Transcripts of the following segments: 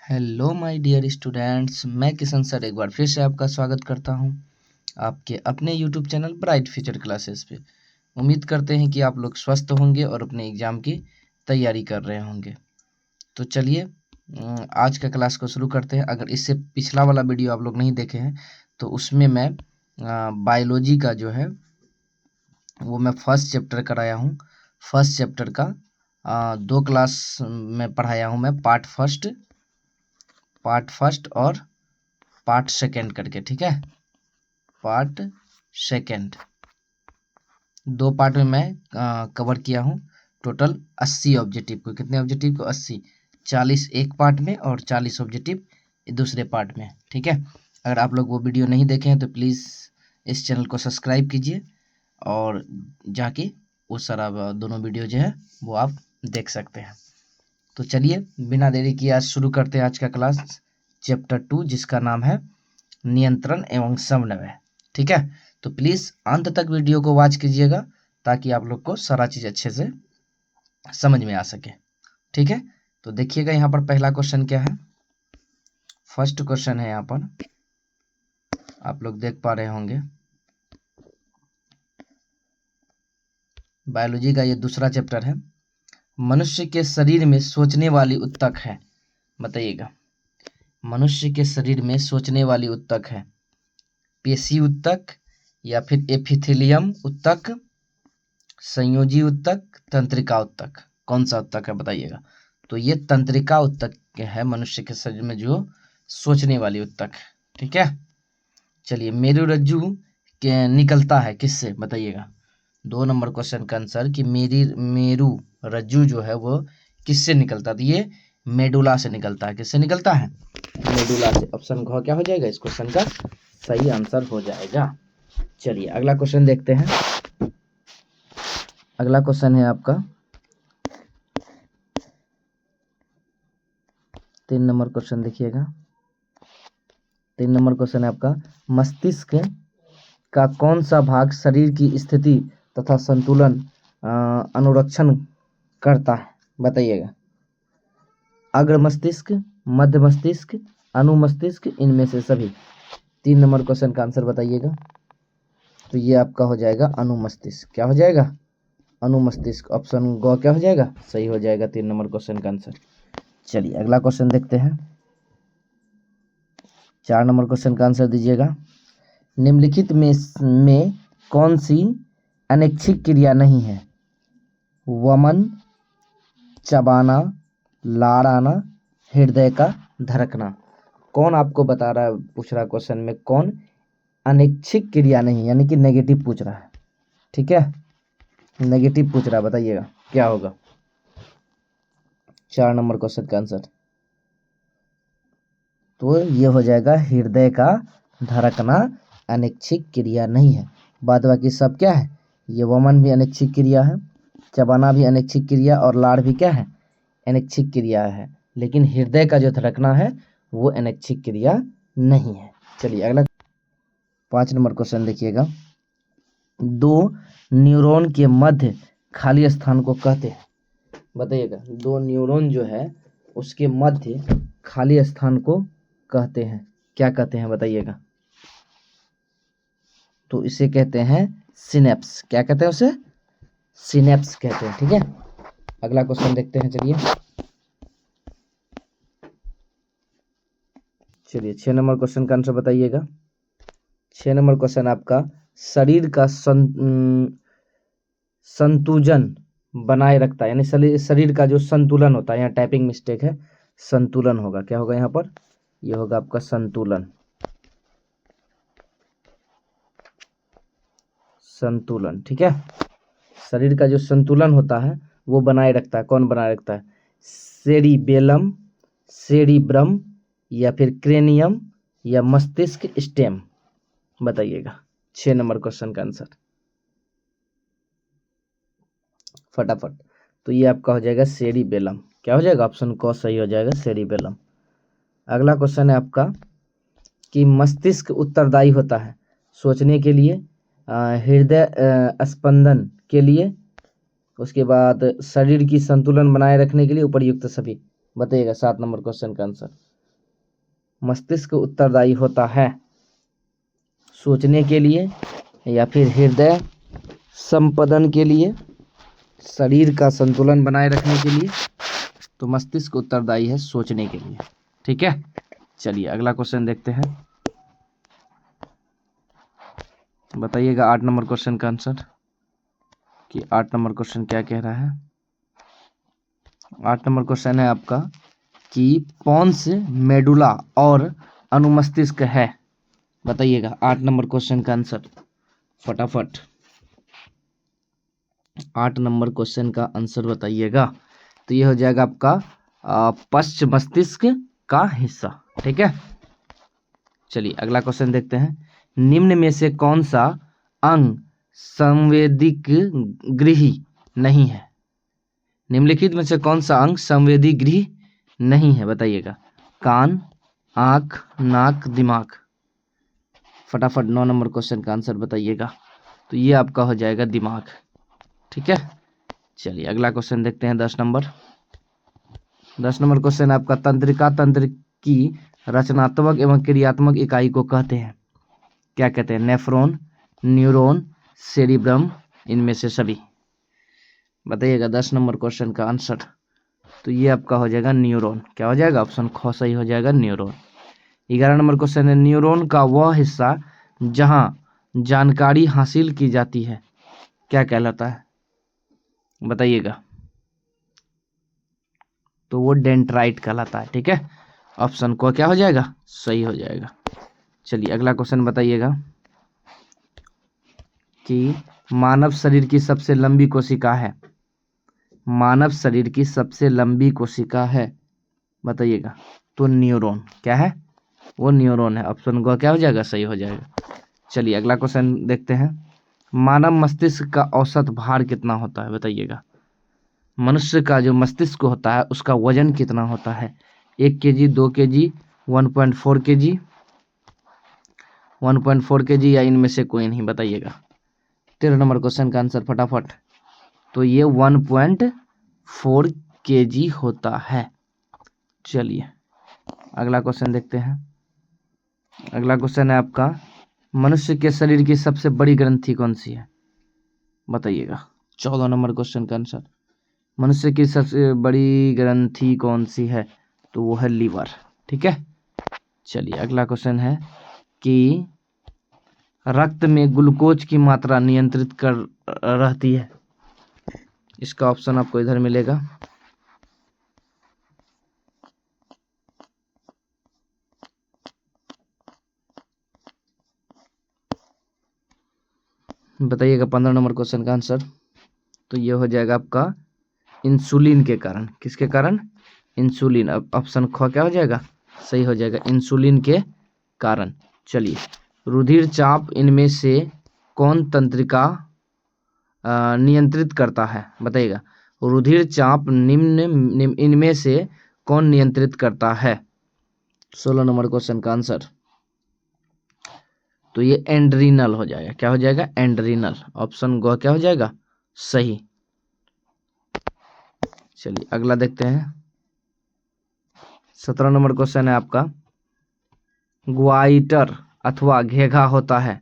Hello my dear students, मैं Kishan sir एक बार फिर से आपका स्वागत करता हूं आपके अपने YouTube channel bright future classes पे। उम्मीद करते हैं कि आप लोग स्वस्थ होंगे और अपने एग्ज़ाम की तैयारी कर रहे होंगे। तो चलिए आज का क्लास को शुरू करते हैं। अगर इससे पिछला वाला वीडियो आप लोग नहीं देखे हैं तो उसमें मैं बायोलॉजी का जो है वो मैं फर्स्ट चैप्टर कराया हूँ। फर्स्ट चैप्टर का 2 क्लास में पढ़ाया हूँ मैं, पार्ट फर्स्ट और पार्ट सेकेंड करके, ठीक है। पार्ट सेकेंड 2 पार्ट में मैं कवर किया हूँ। टोटल 80 ऑब्जेक्टिव को, कितने ऑब्जेक्टिव को 80, 40 एक पार्ट में और 40 ऑब्जेक्टिव दूसरे पार्ट में, ठीक है। अगर आप लोग वो वीडियो नहीं देखे हैं तो प्लीज़ इस चैनल को सब्सक्राइब कीजिए और जाके वो सारा दोनों वीडियो जो है वो आप देख सकते हैं। तो चलिए बिना देरी किए आज शुरू करते हैं आज का क्लास, चैप्टर 2, जिसका नाम है नियंत्रण एवं समन्वय, ठीक है। तो प्लीज़ अंत तक वीडियो को वॉच कीजिएगा ताकि आप लोग को सारा चीज़ अच्छे से समझ में आ सके, ठीक है। तो देखिएगा यहाँ पर पहला क्वेश्चन क्या है। फर्स्ट क्वेश्चन है, यहाँ पर आप लोग देख पा रहे होंगे, बायोलॉजी का ये दूसरा चैप्टर है। मनुष्य के शरीर में सोचने वाली ऊतक है, बताइएगा। मनुष्य के शरीर में सोचने वाली ऊतक है पेशी ऊतक या फिर एपिथेलियम ऊतक, संयोजी ऊतक, तंत्रिका ऊतक। कौन सा ऊतक है बताइएगा। तो ये तंत्रिका ऊतक है मनुष्य के शरीर में जो सोचने वाली ऊतक, ठीक है। चलिए मेरुरज्जु के निकलता है किससे बताइएगा। 2 नंबर क्वेश्चन का आंसर कि मेरु रज्जु जो है वो किससे निकलता है। तो ये मेडुला से निकलता है। किससे निकलता है? मेडुला से। ऑप्शन घ क्या हो जाएगा इस क्वेश्चन का सही आंसर हो जाएगा। चलिए अगला क्वेश्चन देखते हैं। अगला क्वेश्चन है आपका 3 नंबर क्वेश्चन, देखिएगा। 3 नंबर क्वेश्चन है आपका, मस्तिष्क का कौन सा भाग शरीर की स्थिति तथा संतुलन अनुरक्षण करता है बताइएगा। अग्र मस्तिष्क, मध्य मस्तिष्क, अनुमस्तिष्क, इनमें से सभी। 3 नंबर क्वेश्चन का आंसर बताइएगा। तो ये आपका हो जाएगा अनुमस्तिष्क। क्या हो जाएगा? अनुमस्तिष्क। ऑप्शन ग क्या हो जाएगा? सही हो जाएगा 3 नंबर क्वेश्चन का आंसर। चलिए अगला क्वेश्चन देखते हैं। 4 नंबर क्वेश्चन का आंसर दीजिएगा। निम्नलिखित में कौन सी अनैच्छिक क्रिया नहीं है? वमन, चबाना, लार आना, हृदय का धड़कना। कौन आपको बता रहा है, पूछ रहा है क्वेश्चन में, कौन अनैच्छिक क्रिया नहीं, यानी कि नेगेटिव पूछ रहा है, ठीक है। नेगेटिव पूछ रहा है, बताइएगा क्या होगा 4 नंबर क्वेश्चन का आंसर। तो ये हो जाएगा हृदय का धड़कना अनैच्छिक क्रिया नहीं है। बाद बाकी सब क्या है? ये वमन भी अनैच्छिक क्रिया है, चबाना भी अनैच्छिक क्रिया और लाड़ भी क्या है? अनैच्छिक क्रिया है। लेकिन हृदय का जो धड़कना है वो अनैच्छिक क्रिया नहीं है। चलिए अगला 5 नंबर क्वेश्चन देखिएगा। 2 न्यूरॉन के मध्य खाली स्थान को कहते हैं, बताइएगा। 2 न्यूरॉन जो है उसके मध्य खाली स्थान को कहते हैं, क्या कहते हैं बताइएगा। तो इसे कहते हैं सिनेप्स। क्या कहते हैं उसे? सिनेप्स कहते हैं, ठीक है। अगला क्वेश्चन देखते हैं। चलिए 6 नंबर क्वेश्चन का आंसर बताइएगा। 6 नंबर क्वेश्चन आपका, शरीर का संतुलन बनाए रखता है, यानी शरीर का जो संतुलन होता है, यहाँ टाइपिंग मिस्टेक है, संतुलन होगा। क्या होगा यहाँ पर? ये होगा आपका संतुलन। संतुलन, ठीक है। शरीर का जो संतुलन होता है वो बनाए रखता है। कौन बनाए रखता है? सेरिबेलम, सेरिब्रम या फिर क्रेनियम या मस्तिष्क स्टेम, बताइएगा। 6 नंबर क्वेश्चन का आंसर फटाफट। तो ये आपका हो जाएगा सेरिबेलम। क्या हो जाएगा? ऑप्शन क सही हो जाएगा, सेरिबेलम। अगला क्वेश्चन है आपका कि मस्तिष्क उत्तरदायी होता है सोचने के लिए, हृदय स्पंदन के लिए, उसके बाद शरीर की संतुलन बनाए रखने के लिए, उपर्युक्त सभी, बताइएगा। 7 नंबर क्वेश्चन का आंसर। मस्तिष्क उत्तरदायी होता है? सोचने के लिए, या फिर हृदय संपदन के लिए, शरीर का संतुलन बनाए रखने के लिए? तो मस्तिष्क उत्तरदायी है सोचने के लिए। ठीक है, चलिए अगला क्वेश्चन देखते हैं। बताइएगा 8 नंबर क्वेश्चन का आंसर, कि 8 नंबर क्वेश्चन क्या कह रहा है। 8 नंबर क्वेश्चन है आपका कि पोन्स मेडुला और अनुमस्तिष्क है। बताइएगा 8 नंबर क्वेश्चन का आंसर फटाफट। 8 नंबर क्वेश्चन का आंसर बताइएगा। तो ये हो जाएगा आपका पश्च मस्तिष्क का हिस्सा। ठीक है, चलिए अगला क्वेश्चन देखते हैं। निम्न में से कौन सा अंग संवेदिक गृही नहीं है? निम्नलिखित में से कौन सा अंग संवेदी गृही नहीं है? बताइएगा। कान, आंख, नाक, दिमाग। फटाफट 9 नंबर क्वेश्चन का आंसर बताइएगा। तो ये आपका हो जाएगा दिमाग। ठीक है, चलिए अगला क्वेश्चन देखते हैं 10 नंबर। 10 नंबर क्वेश्चन आपका तंत्रिका तंत्र की रचनात्मक एवं क्रियात्मक इकाई को कहते हैं? क्या कहते हैं? नेफ्रॉन, न्यूरॉन, सेरिब्रम, इनमें से सभी। बताइएगा 10 नंबर क्वेश्चन का आंसर। तो ये आपका हो जाएगा न्यूरॉन। क्या हो जाएगा? ऑप्शन ख सही हो जाएगा, न्यूरॉन। 11 नंबर क्वेश्चन है न्यूरॉन का वह हिस्सा जहां जानकारी हासिल की जाती है क्या कहलाता है? बताइएगा। तो वो डेंड्राइट कहलाता है। ठीक है, ऑप्शन को क्या हो जाएगा? सही हो जाएगा। चलिए अगला क्वेश्चन बताइएगा कि मानव शरीर की सबसे लंबी कोशिका है? मानव शरीर की सबसे लंबी कोशिका है, बताइएगा। तो न्यूरॉन। क्या है? वो न्यूरॉन है। ऑप्शन को क्या हो जाएगा? सही हो जाएगा। चलिए अगला क्वेश्चन देखते हैं। मानव मस्तिष्क का औसत भार कितना होता है? बताइएगा। मनुष्य का जो मस्तिष्क होता है उसका वजन कितना होता है? 1 kg, 2 kg, 1.4 kg, 1.4 kg, या इनमें से कोई नहीं? बताइएगा। 13 नंबर क्वेश्चन का आंसर फटाफट। तो ये 1.4 kg होता है। चलिए अगला क्वेश्चन देखते हैं। अगला क्वेश्चन है आपका मनुष्य के शरीर की सबसे बड़ी ग्रंथि कौन सी है? बताइएगा। 14 नंबर क्वेश्चन का आंसर। मनुष्य की सबसे बड़ी ग्रंथि कौन सी है? तो वो है लीवर। ठीक है, चलिए अगला क्वेश्चन है कि रक्त में ग्लूकोज की मात्रा नियंत्रित कर रहती है? इसका ऑप्शन आपको इधर मिलेगा। बताइएगा 15 नंबर क्वेश्चन का आंसर। तो ये हो जाएगा आपका इंसुलिन के कारण। किसके कारण? इंसुलिन। अब ऑप्शन ख क्या हो जाएगा? सही हो जाएगा, इंसुलिन के कारण। चलिए रुधिर चाप इनमें से कौन तंत्रिका नियंत्रित करता है? बताइएगा। रुधिर चाप निम्न इनमें से कौन नियंत्रित करता है? 16 नंबर क्वेश्चन का आंसर। तो ये एंड्रीनल हो जाएगा। क्या हो जाएगा? एंड्रीनल। ऑप्शन ग क्या हो जाएगा? सही। चलिए अगला देखते हैं। 17 नंबर क्वेश्चन है आपका ग्वाइटर अथवा घेघा होता है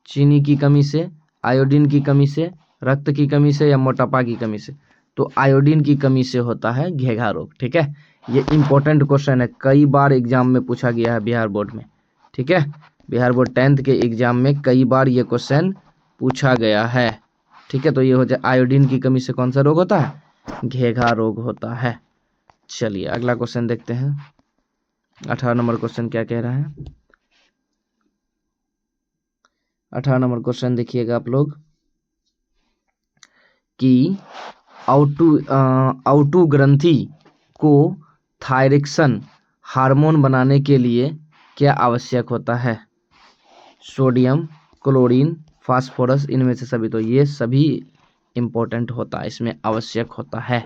चीनी की कमी से, आयोडीन की कमी से, रक्त की कमी से, या मोटापा की कमी से? तो आयोडीन की कमी से होता है घेघा रोग। ठीक है, ये इंपॉर्टेंट क्वेश्चन है, कई बार एग्जाम में पूछा गया है बिहार बोर्ड में। ठीक है, बिहार बोर्ड 10th के एग्जाम में कई बार ये क्वेश्चन पूछा गया है। ठीक है, तो ये हो जाए आयोडीन की कमी से कौन सा रोग होता है? घेघा रोग होता है। चलिए अगला क्वेश्चन देखते हैं। 18 नंबर क्वेश्चन क्या कह रहा है? 18 नंबर क्वेश्चन देखिएगा आप लोग कि आउटू ग्रंथि को थायरक्सिन हार्मोन बनाने के लिए क्या आवश्यक होता है? सोडियम, क्लोरीन, फास्फोरस, इनमें से सभी? तो ये सभी इंपॉर्टेंट होता है, इसमें आवश्यक होता है।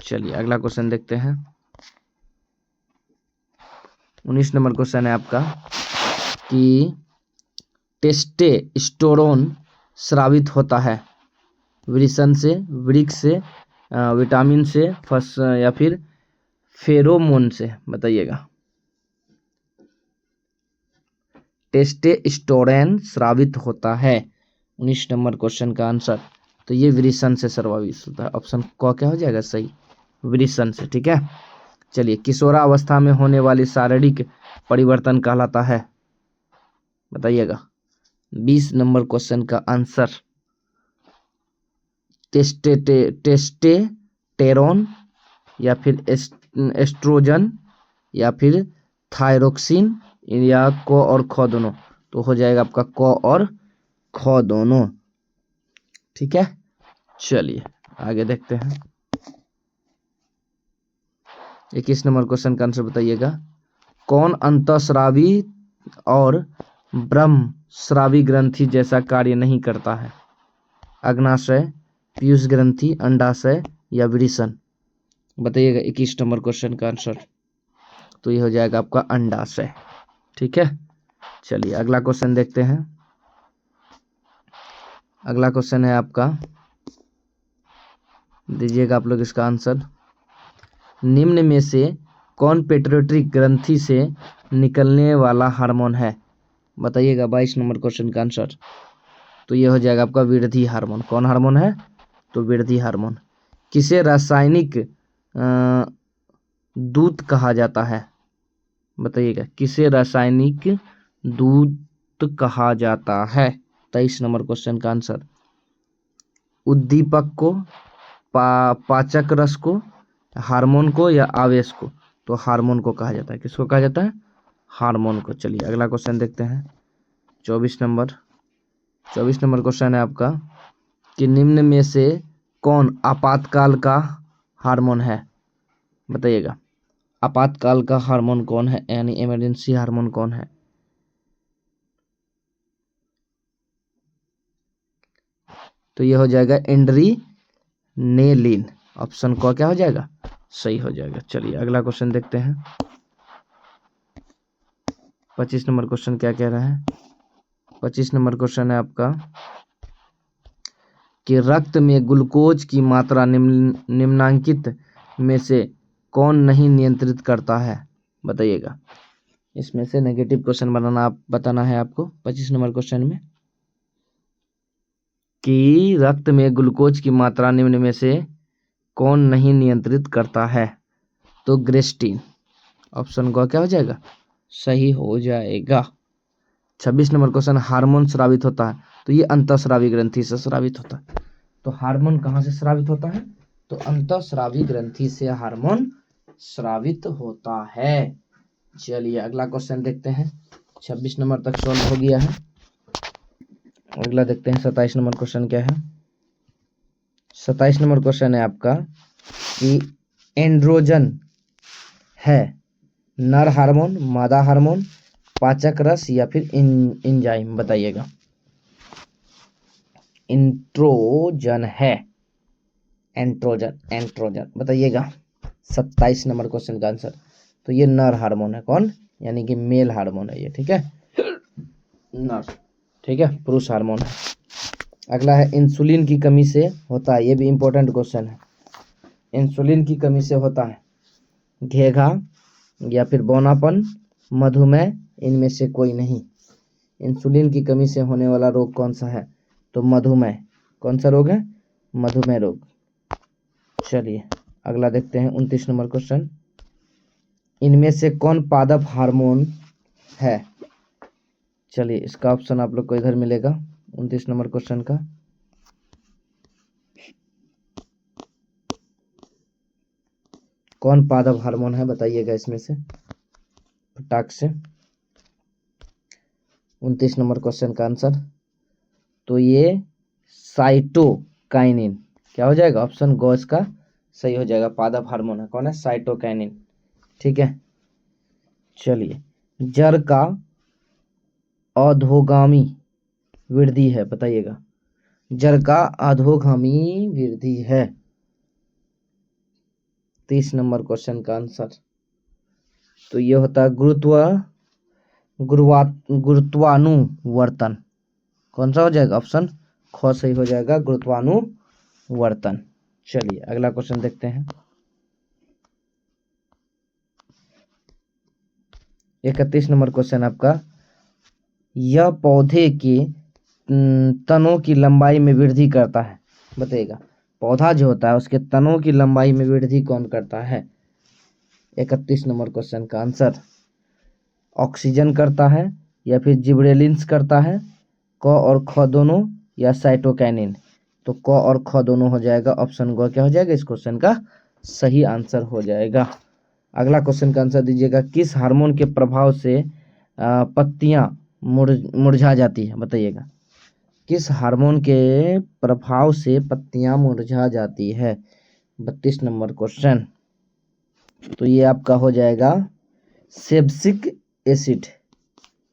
चलिए अगला क्वेश्चन देखते हैं। 19 नंबर क्वेश्चन है आपका कि टेस्टोस्टेरोन स्रावित होता है वृषण से, वृक्क से, विटामिन से, या फिर फेरोमोन से? बताइएगा। टेस्टोस्टेरोन स्रावित होता है। 19 नंबर क्वेश्चन का आंसर, तो ये वृषण से स्रावित होता है। ऑप्शन क क्या हो जाएगा सही, वृषण से। ठीक है, चलिए, किशोरावस्था में होने वाली शारीरिक परिवर्तन कहलाता है, बताइएगा। 20 नंबर क्वेश्चन का आंसर, टेस्टेटेरोन या फिर एस्ट्रोजन या फिर थायरोक्सिन या क और ख दोनों, तो हो जाएगा आपका क और ख दोनों। ठीक है, चलिए आगे देखते हैं। 21 नंबर क्वेश्चन का आंसर बताइएगा। कौन अंतःस्रावी और ब्रह्मस्रावी ग्रंथि जैसा कार्य नहीं करता है? अग्नाशय, पीयूष ग्रंथि, अंडाशय या वृषण, बताइएगा। 21 नंबर क्वेश्चन का आंसर, तो ये हो जाएगा आपका अंडाशय। ठीक है, चलिए अगला क्वेश्चन देखते हैं। अगला क्वेश्चन है आपका, दीजिएगा आप लोग इसका आंसर। निम्न में से कौन पेट्रियोटिक ग्रंथि से निकलने वाला हार्मोन है, बताइएगा। 22 नंबर क्वेश्चन का आंसर, तो ये हो जाएगा आपका वृद्धि हार्मोन। कौन हार्मोन है, तो वृद्धि हार्मोन। किसे रासायनिक दूत कहा जाता है, बताइएगा। किसे रासायनिक दूत कहा जाता है? 23 नंबर क्वेश्चन का आंसर, उद्दीपक को, पाचक रस को, हार्मोन को या आवेश को, तो हार्मोन को कहा जाता है। किसको कहा जाता है, हार्मोन को। चलिए अगला क्वेश्चन देखते हैं। 24 नंबर क्वेश्चन है आपका कि निम्न में से कौन आपातकाल का हार्मोन है, बताइएगा। आपातकाल का हार्मोन कौन है, यानी इमरजेंसी हार्मोन कौन है? तो ये हो जाएगा एड्रेनालिन। ऑप्शन को क्या हो जाएगा, सही हो जाएगा। चलिए अगला क्वेश्चन देखते हैं। 25 नंबर क्वेश्चन क्या कह रहा है? 25 नंबर क्वेश्चन है आपका कि रक्त में ग्लूकोज की मात्रा निम्नांकित में से कौन नहीं नियंत्रित करता है, बताइएगा। इसमें से नेगेटिव क्वेश्चन बताना है आपको 25 नंबर क्वेश्चन में कि रक्त में ग्लूकोज की मात्रा निम्न में से कौन नहीं नियंत्रित करता है, तो ग्रेस्टिन। ऑप्शन को क्या हो जाएगा, सही हो जाएगा। 26 नंबर क्वेश्चन, हार्मोन स्रावित होता है, तो ये अंतःस्रावी ग्रंथि से स्रावित होता है। तो हार्मोन कहाँ से स्रावित होता है, तो अंतःस्रावी ग्रंथि से हार्मोन स्रावित होता है। चलिए अगला क्वेश्चन देखते हैं। 26 नंबर तक सॉल्व हो गया है। अगला देखते हैं 27 नंबर क्वेश्चन क्या है। 27 नंबर क्वेश्चन है आपका कि एंड्रोजन है नर हार्मोन, मादा हार्मोन, पाचक रस या फिर एंजाइम, बताइएगा। एंड्रोजन है, एंड्रोजन बताइएगा। 27 नंबर क्वेश्चन का आंसर, तो ये नर हार्मोन है। कौन, यानी कि मेल हार्मोन है ये। ठीक है, नर, ठीक है, पुरुष हार्मोन है। अगला है इंसुलिन की कमी से होता है, ये भी इंपॉर्टेंट क्वेश्चन है। इंसुलिन की कमी से होता है घेघा या फिर बौनापन, मधुमेह, इनमें से कोई नहीं। इंसुलिन की कमी से होने वाला रोग कौन सा है, तो मधुमेह। कौन सा रोग है, मधुमेह रोग। चलिए अगला देखते हैं 29 नंबर क्वेश्चन, इनमें से कौन पादप हार्मोन है? चलिए इसका ऑप्शन आप लोग को इधर मिलेगा 29 नंबर क्वेश्चन का। कौन पादप हार्मोन है, बताइएगा इसमें से फटाक से। 29 नंबर क्वेश्चन का आंसर, तो ये साइटोकाइनिन। क्या हो जाएगा, ऑप्शन गो इसका सही हो जाएगा। पादप हार्मोन है, कौन है, साइटोकाइनिन। ठीक है, चलिए जड़ का अधोगामी वृद्धि है, बताइएगा। जड़ का अधोगामी वृद्धि है। 30 नंबर क्वेश्चन का आंसर, तो ये होता है गुरुत्वानुवर्तन। कौन सा हो जाएगा, ऑप्शन ख सही हो जाएगा, गुरुत्वानुवर्तन। चलिए अगला क्वेश्चन देखते हैं। 31 नंबर क्वेश्चन आपका यह पौधे के तनों की लंबाई में वृद्धि करता है। बताइएगा पौधा जो होता है उसके तनों की लंबाई में वृद्धि कौन करता है? 31 नंबर क्वेश्चन का आंसर ऑक्सीजन करता है या फिर जिब्रेलिन्स करता है, क और ख दोनों, या साइटोकाइनिन। तो क और ख दोनों हो जाएगा, ऑप्शन ग क्या हो जाएगा इस क्वेश्चन का सही आंसर हो जाएगा। अगला क्वेश्चन का आंसर दीजिएगा, किस हार्मोन के प्रभाव से पत्तियां मुरझा जाती है? बताइएगा किस हार्मोन के प्रभाव से पत्तियां मुरझा जाती है? 32 नंबर क्वेश्चन। तो ये आपका हो जाएगा सेब्सिक एसिड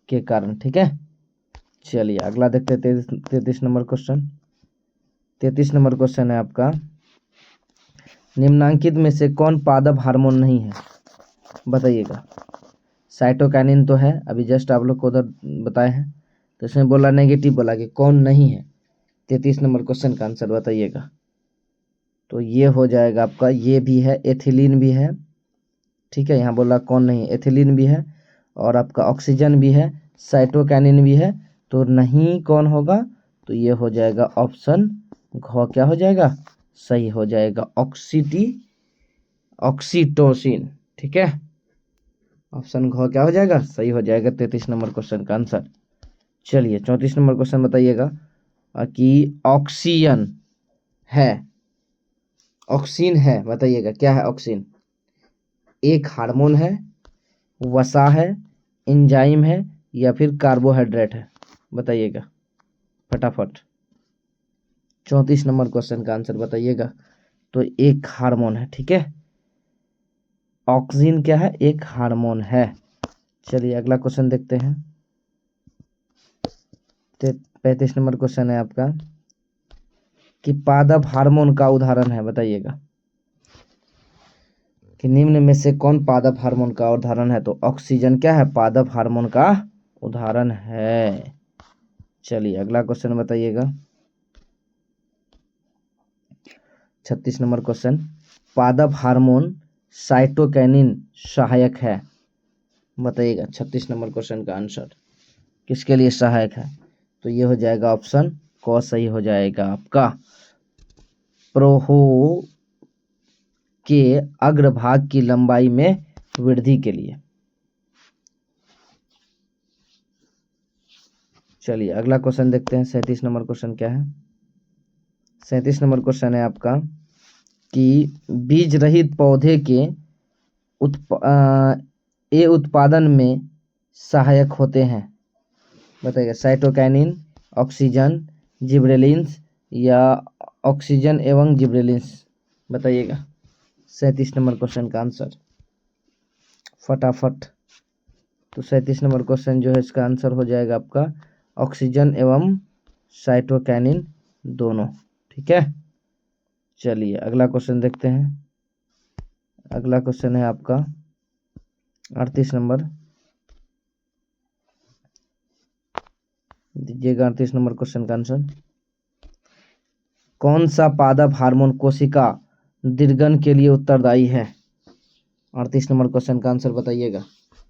के कारण। ठीक है, चलिए अगला देखते हैं 33 नंबर क्वेश्चन। 33 नंबर क्वेश्चन है आपका, निम्नांकित में से कौन पादप हार्मोन नहीं है? बताइएगा साइटोकाइनिन तो है, अभी जस्ट आप लोग को उधर बताए हैं, तो इसमें बोला नेगेटिव, बोला कि कौन नहीं है। 33 नंबर क्वेश्चन का आंसर बताइएगा। तो ये हो जाएगा आपका, ये भी है, एथिलीन भी है। ठीक है, यहाँ बोला कौन नहीं, एथिलीन भी है और आपका ऑक्सीजन भी है, साइटोकाइनिन भी है। तो नहीं कौन होगा? तो ये हो जाएगा ऑप्शन घ क्या हो जाएगा सही हो जाएगा, ऑक्सीटोसिन। ठीक है, ऑप्शन घ क्या हो जाएगा सही हो जाएगा 33 नंबर क्वेश्चन का आंसर। चलिए 34 नंबर क्वेश्चन बताइएगा कि ऑक्सीजन है, ऑक्सीन है, बताइएगा क्या है ऑक्सीन? एक हार्मोन है, वसा है, एंजाइम है, या फिर कार्बोहाइड्रेट है? बताइएगा फटाफट। 34 नंबर क्वेश्चन का आंसर बताइएगा। तो एक हार्मोन है। ठीक है, ऑक्सीजन क्या है? एक हार्मोन है। चलिए अगला क्वेश्चन देखते हैं। 35 नंबर क्वेश्चन है आपका कि पादप हार्मोन का उदाहरण है। बताइएगा कि निम्न में से कौन पादप हार्मोन का उदाहरण है? तो ऑक्सीजन क्या है? पादप हार्मोन का उदाहरण है। चलिए अगला क्वेश्चन बताइएगा। 36 नंबर क्वेश्चन, पादप हार्मोन साइटोकाइनिन सहायक है। बताइएगा 36 नंबर क्वेश्चन का आंसर किसके लिए सहायक है? तो ये हो जाएगा ऑप्शन क सही हो जाएगा आपका, प्रोहो के अग्रभाग की लंबाई में वृद्धि के लिए। चलिए अगला क्वेश्चन देखते हैं। 37 नंबर क्वेश्चन क्या है? 37 नंबर क्वेश्चन है आपका कि बीज रहित पौधे के उत्पादन में सहायक होते हैं। बताइएगा साइटोकाइनिन, ऑक्सीजन, जिब्रेलिन्स, या ऑक्सीजन एवं जिब्रेलिन्स? बताइएगा 37 नंबर क्वेश्चन का आंसर फटाफट। तो 37 नंबर क्वेश्चन जो है इसका आंसर हो जाएगा आपका ऑक्सीजन एवं साइटोकाइनिन दोनों। ठीक है, चलिए अगला क्वेश्चन देखते हैं। अगला क्वेश्चन है आपका 38 नंबर, दीजिएगा 38 नंबर क्वेश्चन का आंसर। कौन सा पादप हार्मोन कोशिका दीर्घन के लिए उत्तरदायी है? 38 नंबर क्वेश्चन का आंसर बताइएगा।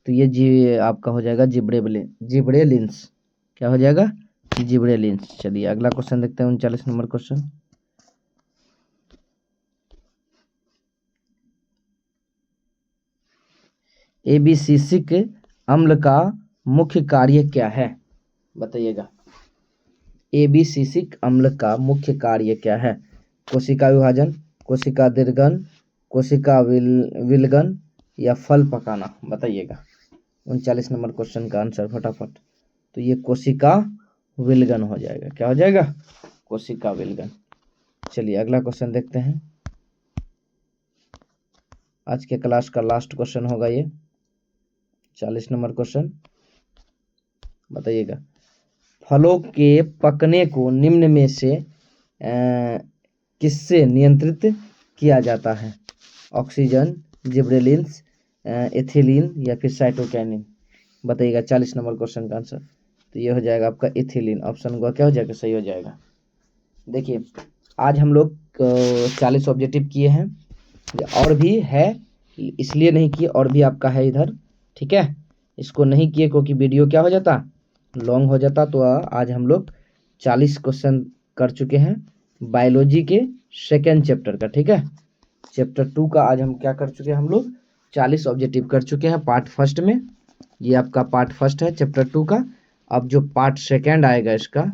तो ये आपका हो जाएगा जिब्रेलिन्स। क्या हो जाएगा? जिब्रेलिन्स। चलिए अगला क्वेश्चन देखते हैं। 39 नंबर क्वेश्चन, एबिसिसिक अम्ल का मुख्य कार्य क्या है? बताइएगा एबिसिसिक अम्ल का मुख्य कार्य क्या है? कोशिका विभाजन, कोशिका दीर्घन, कोशिका विलगन, या फल पकाना? बताइएगा 39 नंबर क्वेश्चन का आंसर फटाफट। तो ये कोशिका विलगन हो जाएगा। क्या हो जाएगा? कोशिका विलगन। चलिए अगला क्वेश्चन देखते हैं। आज के क्लास का लास्ट क्वेश्चन होगा ये 40 नंबर क्वेश्चन। बताइएगा फलों के पकने को निम्न में से किससे नियंत्रित किया जाता है? ऑक्सीजन, जिब्रेलिन्स, एथिलीन, या फिर साइटोकाइनिन? बताइएगा 40 नंबर क्वेश्चन का आंसर। तो ये हो जाएगा आपका एथिलीन। ऑप्शन को क्या हो जाएगा सही हो जाएगा। देखिए आज हम लोग 40 ऑब्जेक्टिव किए हैं, और भी है इसलिए नहीं किए, और भी आपका है इधर। ठीक है, इसको नहीं किए क्योंकि वीडियो क्या हो जाता लॉन्ग हो जाता तो आज हम लोग 40 क्वेश्चन कर चुके हैं बायोलॉजी के सेकेंड चैप्टर का, ठीक है। चैप्टर 2 का आज हम क्या कर चुके हैं, हम लोग 40 ऑब्जेक्टिव कर चुके हैं पार्ट फर्स्ट में। ये आपका पार्ट फर्स्ट है चैप्टर 2 का। अब जो पार्ट सेकेंड आएगा इसका,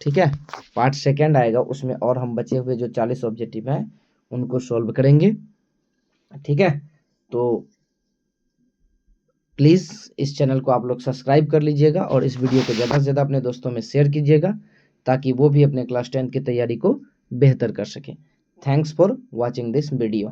ठीक है, पार्ट सेकेंड आएगा, उसमें और हम बचे हुए जो 40 ऑब्जेक्टिव हैं उनको सॉल्व करेंगे, ठीक है। तो प्लीज़ इस चैनल को आप लोग सब्सक्राइब कर लीजिएगा और इस वीडियो को ज़्यादा से ज़्यादा अपने दोस्तों में शेयर कीजिएगा ताकि वो भी अपने क्लास 10 की तैयारी को बेहतर कर सकें। Thanks for watching this video.